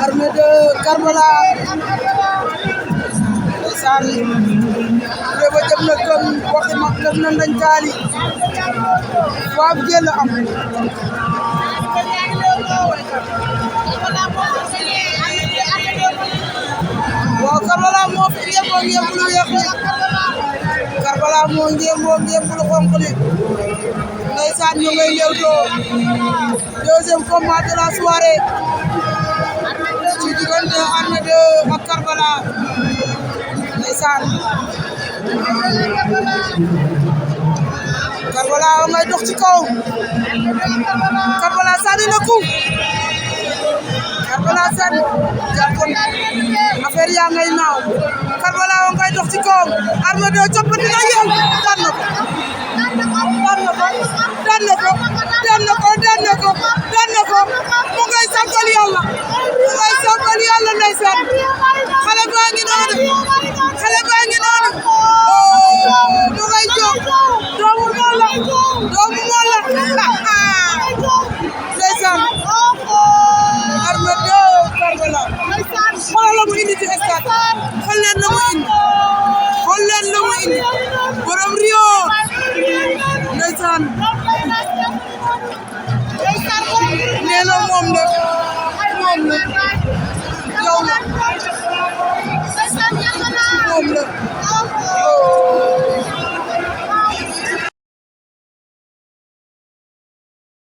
Armée de Karbala ndeysaan Réba jëm na këm waxi mag def na ndañ taali waab jël am waaw Karbala moo fi ngemboo ngemb lu weex li Karbala moo ngemboo ngemb lu xonq li ndeysaan ñu ngay lewtoo deuxième combat de la soirée ci diggante Armée 2 ak Karbala ndeysaan Karbala ngay dox ci kaw Karbala sànni na ku Karbala sànni jàppoon affaire yaa ngay naaw Karbala ngay dox ci kaw Armée 2 coppati na yéen daan na ko mu ngay santal yàlla ndeysaan xale baa ngi noonu mu ngay jóg doomu mool la